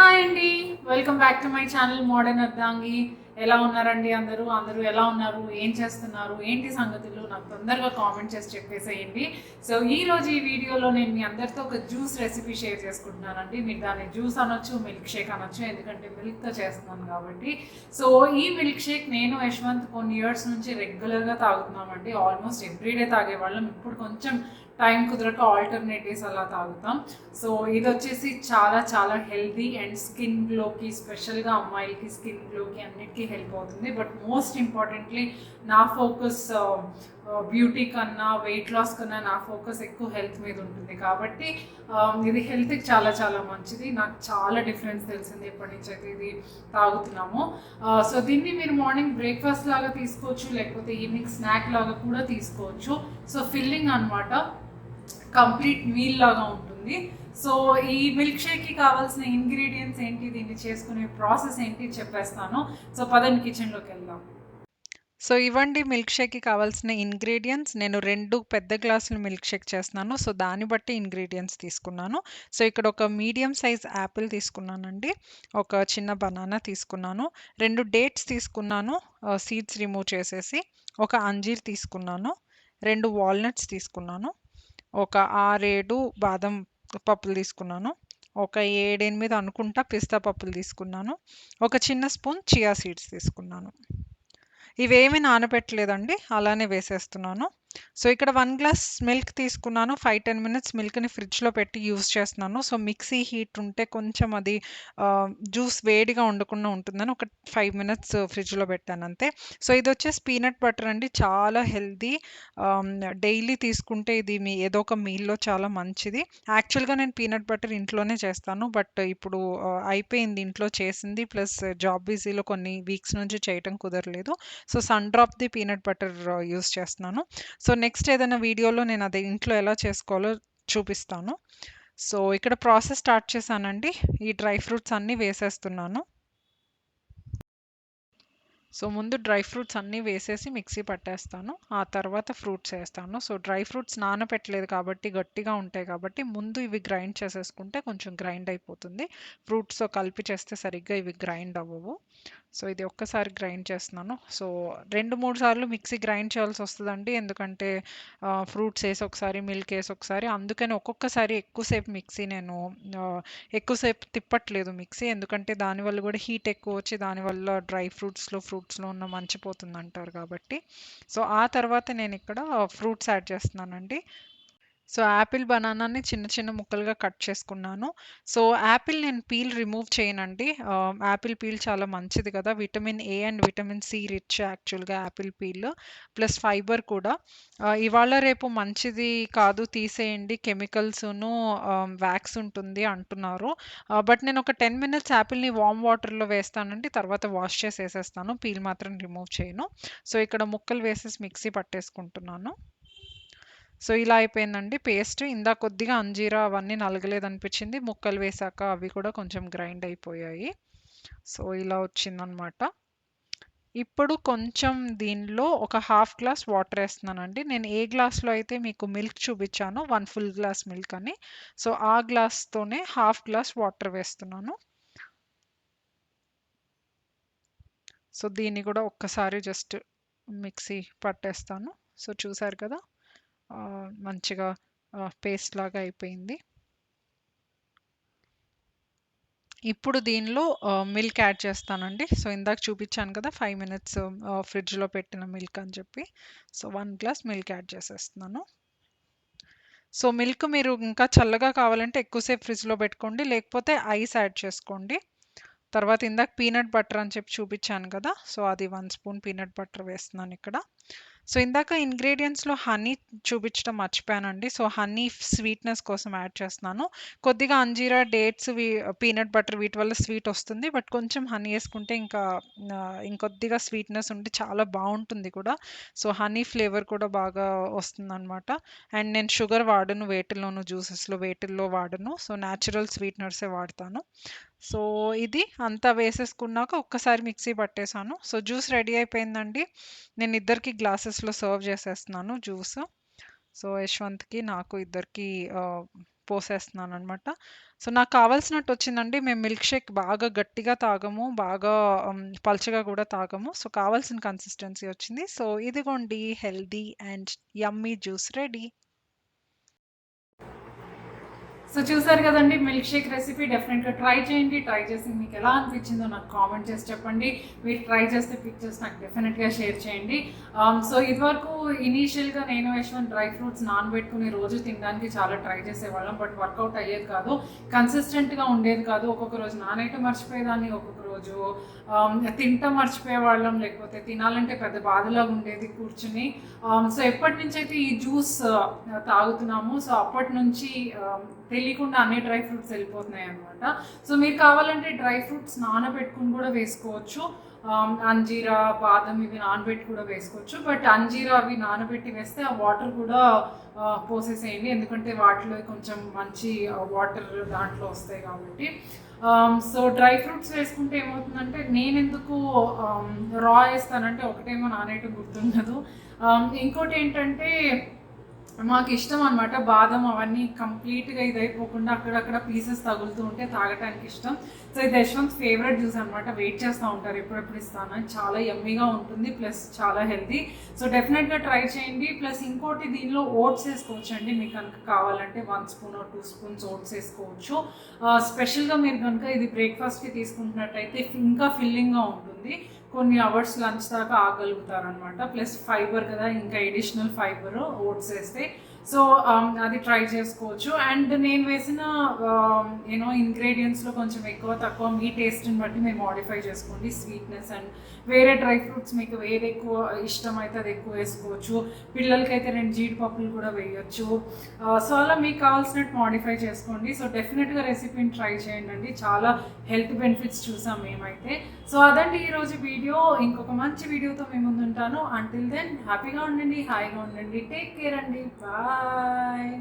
Hi అండి, welcome back to my channel modern అర్ధాంగి. ఎలా ఉన్నారండి అందరూ? ఎలా ఉన్నారు? ఏం చేస్తున్నారు? ఏంటి సంగతులు? నాకు తొందరగా కామెంట్ చేసి చెప్పేసేయండి. సో ఈ రోజు ఈ వీడియోలో నేను మీ అందరితో ఒక జ్యూస్ రెసిపీ షేర్ చేసుకుంటున్నానండి. మీరు దాన్ని జ్యూస్ అనొచ్చు, మిల్క్ షేక్ అనొచ్చు, ఎందుకంటే మిల్క్తో చేస్తున్నాను కాబట్టి. సో ఈ మిల్క్ షేక్ నేను యశ్వంత్ కొన్ని ఇయర్స్ నుంచి రెగ్యులర్గా తాగుతున్నామండి. Almost everyday తాగేవాళ్ళం. ఇప్పుడు కొంచెం టైం కుదరక ఆల్టర్నేటివ్స్ అలా తాగుతాం. సో ఇది వచ్చేసి చాలా చాలా హెల్తీ అండ్ స్కిన్ గ్లోకి, స్పెషల్గా అమ్మాయిలకి స్కిన్ గ్లోకి అన్నిటికీ హెల్ప్ అవుతుంది. బట్ మోస్ట్ ఇంపార్టెంట్లీ నా ఫోకస్ బ్యూటీ కన్నా, వెయిట్ లాస్ కన్నా నా ఫోకస్ ఎక్కువ హెల్త్ మీద ఉంటుంది కాబట్టి ఇది హెల్త్కి చాలా చాలా మంచిది. నాకు చాలా డిఫరెన్స్ తెలిసింది ఎప్పటి నుంచి అయితే ఇది తాగుతున్నాము. సో దీన్ని మీరు మార్నింగ్ బ్రేక్ఫాస్ట్ లాగా తీసుకోవచ్చు, లేకపోతే ఈవినింగ్ స్నాక్ లాగా కూడా తీసుకోవచ్చు. సో ఫిల్లింగ్ అనమాట, కంప్లీట్ మీల్ లాగా ఉంటుంది. సో ఈ మిల్క్ షేక్కి కావాల్సిన ఇంగ్రీడియంట్స్ ఏంటి, దీన్ని చేసుకునే ప్రాసెస్ ఏంటి చెప్పేస్తాను. సో పదండి కిచెన్లోకి వెళ్దాం. సో ఇవ్వండి మిల్క్ షేక్‌కి కావాల్సిన ఇంగ్రీడియెంట్స్. నేను 2 పెద్ద గ్లాసులు మిల్క్ షేక్ చేస్తున్నాను. సో దాన్ని బట్టి ఇంగ్రీడియెంట్స్ తీసుకున్నాను. సో ఇక్కడ ఒక మీడియం సైజ్ యాపిల్ తీసుకున్నానండి. ఒక చిన్న బనానా తీసుకున్నాను. 2 డేట్స్ తీసుకున్నాను, సీడ్స్ రిమూవ్ చేసేసి. ఒక అంజీర్ తీసుకున్నాను. 2 వాల్‌నట్స్ తీసుకున్నాను. ఒక 6, 7 బాదం పప్పులు తీసుకున్నాను. ఒక 7, 8 అనుకుంటా పిస్తా పప్పులు తీసుకున్నాను. ఒక చిన్న స్పూన్ చియా సీడ్స్ తీసుకున్నాను. ఇవేమీ నానబెట్టలేదండి, అలానే వేసేస్తున్నాను. సో ఇక్కడ 1 గ్లాస్ మిల్క్ తీసుకున్నాను. 5, 10 మినిట్స్ మిల్క్‌ని ఫ్రిడ్జ్‌లో పెట్టి యూజ్ చేస్తున్నాను. సో మిక్సీ హీట్ ఉంటే కొంచెం అది జ్యూస్ వేడిగా ఉండకుండా ఉంటుందని ఒక 5 మినిట్స్ ఫ్రిడ్జ్‌లో పెట్టానంతే. సో ఇదొచ్చేసి పీనట్ బటర్ అండి. చాలా హెల్తీ. డైలీ తీసుకుంటే ఇది మీ ఏదో ఒక మీల్‌లో చాలా మంచిది. యాక్చువల్‌గా నేను పీనట్ బటర్ ఇంట్లోనే చేస్తాను. బట్ ఇప్పుడు అయిపోయింది ఇంట్లో చేసింది. ప్లస్ జాబ్ బిజీలో కొన్ని వీక్స్ నుంచి చేయటం కుదరలేదు. సో సన్ డ్రాప్‌ది పీనట్ బటర్ యూజ్ చేస్తున్నాను. సో నెక్స్ట్ ఏదైనా వీడియోలో నేను అది ఇంట్లో ఎలా చేసుకోవాలో చూపిస్తాను. సో ఇక్కడ ప్రాసెస్ స్టార్ట్ చేశానండి. ఈ డ్రై ఫ్రూట్స్ అన్నీ వేసేస్తున్నాను. సో ముందు డ్రై ఫ్రూట్స్ అన్నీ వేసేసి మిక్సీ పట్టేస్తాను. ఆ తర్వాత ఫ్రూట్స్ ఏస్తాను. సో డ్రై ఫ్రూట్స్ నానపెట్టలేదు కాబట్టి గట్టిగా ఉంటాయి కాబట్టి ముందు ఇవి గ్రైండ్ చేసేసుకుంటే కొంచెం గ్రైండ్ అయిపోతుంది. ఫ్రూట్స్‌తో కలిపి చేస్తే సరిగ్గా ఇవి గ్రైండ్ అవ్వవు. సో ఇది ఒక్కసారి గ్రైండ్ చేస్తున్నాను. సో 2, 3 సార్లు మిక్సీ గ్రైండ్ చేయాల్సొస్తదండి. ఎందుకంటే ఫ్రూట్స్ ఏసి ఒకసారి, మిల్క్ ఏసి ఒకసారి, అందుకని ఒక్కొక్కసారి ఎక్కువసేపు మిక్సీ నేను ఎక్కువసేపు తిప్పట్లేదు మిక్సీ. ఎందుకంటే దానివల్ల గూడా హీట్ ఎక్కువొచ్చి దానివల్ల డ్రై ఫ్రూట్స్‌లో ఉన్న మంచిపోతుందంటారు కాబట్టి. సో ఆ తర్వాత నేనిక్కడ ఫ్రూట్స్ యాడ్ చేస్తున్నానండి. సో యాపిల్, బనానాని చిన్న చిన్న ముక్కలుగా కట్ చేసుకున్నాను. సో యాపిల్ నేను పీల్ రిమూవ్ చేయనండి. యాపిల్ పీల్ చాలా మంచిది కదా! Vitamin A and vitamin C rich యాక్చువల్‌గా యాపిల్ పీల్. ప్లస్ ఫైబర్ కూడా. ఇవాళ రేపు మంచిది కాదు తీసేయండి, కెమికల్సును వాక్స్ ఉంటుంది అంటున్నారు. బట్ నేను ఒక 10 మినిట్స్ యాపిల్‌ని వార్మ్ వాటర్‌లో వేస్తానండి. తర్వాత వాష్ చేసి ఏసేస్తాను. పీల్ మాత్రం రిమూవ్ చేయను. సో ఇక్కడ ముక్కలు వేసేసి మిక్సీ పట్టేసుకుంటున్నాను. సో ఇలా అయిపోయిందండి పేస్ట్. ఇందాక కొద్దిగా అంజీరా అవన్నీ నలగలేదనిపించింది. ముక్కలు వేశాక అవి కూడా కొంచెం గ్రైండ్ అయిపోయాయి. సో ఇలా వచ్చిందనమాట. ఇప్పుడు కొంచెం దీనిలో ఒక హాఫ్ గ్లాస్ వాటర్ ఏస్తున్నానండి. నేను ఏ గ్లాస్‌లో అయితే మీకు మిల్క్ చూపించానో 1 ఫుల్ గ్లాస్ మిల్క్ అని. సో ఆ గ్లాస్‌తోనే హాఫ్ గ్లాస్ వాటర్ వేస్తున్నాను. సో దీన్ని కూడా ఒక్కసారి జస్ట్ మిక్సీ పట్టేస్తాను. సో చూసారు కదా! మంచిగా పేస్ట్ లాగా అయిపోయింది. ఇప్పుడు దీనిలో మిల్క్ యాడ్ చేస్తానండి. సో ఇందాక చూపించాను కదా! 5 మినిట్స్ ఫ్రిడ్జ్‌లో పెట్టిన మిల్క్ అని చెప్పి. సో 1 గ్లాస్ మిల్క్ యాడ్ చేసేస్తున్నాను. సో మిల్క్ మీరు ఇంకా చల్లగా కావాలంటే ఎక్కువసేపు ఫ్రిడ్జ్‌లో పెట్టుకోండి. లేకపోతే ఐస్ యాడ్ చేసుకోండి. తర్వాత ఇందాక పీనట్ బటర్ అని చెప్పి చూపించాను కదా! సో అది 1 స్పూన్ పీనట్ బటర్ వేస్తున్నానిక్కడ. సో ఇందాక ఇంగ్రీడియెంట్స్‌లో హనీ చూపించడం మర్చిపోయానండి. సో హనీ స్వీట్‌నెస్ కోసం యాడ్ చేస్తున్నాను. కొద్దిగా అంజీరా, డేట్స్, పీనట్ బటర్ వీటి వల్ల స్వీట్ వస్తుంది. బట్ కొంచెం హనీ యేసుకుంటే ఇంకా ఇంకొద్దిగా స్వీట్‌నెస్ ఉండి చాలా బావుంటుంది కూడా. సో హనీ ఫ్లేవర్ కూడా బాగా వస్తుందనమాట. అండ్ నేను షుగర్ వాడను వేటిల్లోనూ, జ్యూసెస్‌లో వేటిల్లో వాడను. సో నేచురల్ స్వీట్‌నర్సే వాడతాను. సో ఇది అంతా వేసేసుకున్నాక ఒక్కసారి మిక్సీ పట్టేసాను. సో జ్యూస్ రెడీ అయిపోయిందండి. నేను ఇద్దరికి గ్లాసెస్‌లో సర్వ్ చేసేస్తున్నాను జ్యూస్. సో యశ్వంత్‌కి, నాకు ఇద్దరికి పోసేస్తున్నాననమాట. సో, నాకు కావాల్సినట్టు వచ్చిందండి. మేము మిల్క్ షేక్ బాగా గట్టిగా తాగము. బాగా పల్చగా కూడా తాగము. సో, కావాల్సిన కన్సిస్టెన్సీ వచ్చింది. సో, ఇదిగోండి healthy and yummy juice ready. So చూసారు కదండి మిల్క్ షేక్ రెసిపీ. డెఫినెట్గా ట్రై చేయండి. ట్రై చేసి మీకు ఎలా అనిపించిందో నాకు కామెంట్ చేసి చెప్పండి. మీరు ట్రై చేస్తే పిక్చర్స్ నాకు డెఫినెట్గా షేర్ చేయండి. సో ఇదివరకు ఇనీషియల్గా నేను యశ్వంత్ డ్రై ఫ్రూట్స్ నానబెట్టుకుని రోజు తినడానికి చాలా ట్రై చేసేవాళ్ళం. బట్ వర్కౌట్ అయ్యేది కాదు, కన్సిస్టెంట్గా ఉండేది కాదు. ఒక్కొక్క రోజు నానైతే మర్చిపోయేదాన్ని, ఒక్కొక్క రోజు తింటా మర్చిపోయేవాళ్ళం, లేకపోతే తినాలంటే పెద్ద బాధలాగా ఉండేది కూర్చుని. సో ఎప్పటి నుంచి అయితే ఈ జ్యూస్ తాగుతున్నాము, సో అప్పటి నుంచి తెలియకుండా అన్ని డ్రై ఫ్రూట్స్ వెళ్ళిపోతున్నాయి అనమాట. సో మీరు కావాలంటే డ్రై ఫ్రూట్స్ నానబెట్టుకుని కూడా వేసుకోవచ్చు. అంజీరా, బాదం ఇవి నానబెట్టి కూడా వేసుకోవచ్చు. బట్ అంజీరా అవి నానబెట్టి వేస్తే ఆ వాటర్ కూడా పోసేసేయండి, ఎందుకంటే వాటిలో కొంచెం మంచి వాటర్ దాంట్లో వస్తాయి కాబట్టి. సో డ్రై ఫ్రూట్స్ వేసుకుంటే ఏమవుతుందంటే, నేను ఎందుకు రా వేస్తానంటే ఒకటేమో నానేయటం గుర్తుండదు, ఇంకోటి ఏంటంటే మాకు ఇష్టం అనమాట బాదం అవన్నీ కంప్లీట్గా ఇదైపోకుండా అక్కడక్కడ పీసెస్ తగులుతూ ఉంటే తాగటానికి ఇష్టం. సో ఇది యశ్వంత్ ఫేవరెట్ జ్యూస్ అనమాట. వెయిట్ చేస్తూ ఉంటారు ఎప్పుడెప్పుడు ఇస్తాను. చాలా యమ్మీగా ఉంటుంది, ప్లస్ చాలా హెల్తీ. సో డెఫినెట్గా ట్రై చేయండి. ప్లస్ ఇంకోటి, దీనిలో ఓట్స్ వేసుకోవచ్చు అండి. మీకు కనుక కావాలంటే 1 స్పూన్ 2 స్పూన్స్ ఓట్స్ వేసుకోవచ్చు. స్పెషల్గా మీరు కనుక ఇది బ్రేక్ఫాస్ట్కి తీసుకుంటున్నట్టయితే ఇంకా ఫిల్లింగ్గా ఉంటుంది. కొన్ని అవర్స్ లంచ్ దాకా ఆగలుగుతారనమాట. ప్లస్ ఫైబర్ కదా, ఇంకా ఎడిషనల్ ఫైబర్ ఓట్స్ వేస్తే. సో అది ట్రై చేసుకోవచ్చు. అండ్ నేను వేసిన ఇంగ్రీడియంట్స్లో కొంచెం ఎక్కువ తక్కువ మీ టేస్ట్ని బట్టి మీరు మోడిఫై చేసుకోండి. స్వీట్నెస్ అండ్ వేరే డ్రై ఫ్రూట్స్ మీకు వేరే ఎక్కువ ఇష్టమైతే అది ఎక్కువ వేసుకోవచ్చు. పిల్లలకైతే 2 జీడిపప్పులు కూడా వేయచ్చు. సో అలా మీకు కావాల్సినట్టు మోడిఫై చేసుకోండి. సో డెఫినెట్గా రెసిపీని ట్రై చేయండి. చాలా హెల్త్ బెనిఫిట్స్ చూసాం మేమైతే. సో అదండి ఈరోజు వీడియో. ఇంకొక మంచి వీడియోతో మేము ముందుంటాను. అంటిల్ దెన్ హ్యాపీగా ఉండండి, హాయిగా ఉండండి, టేక్ కేర్ అండి, బాయ్.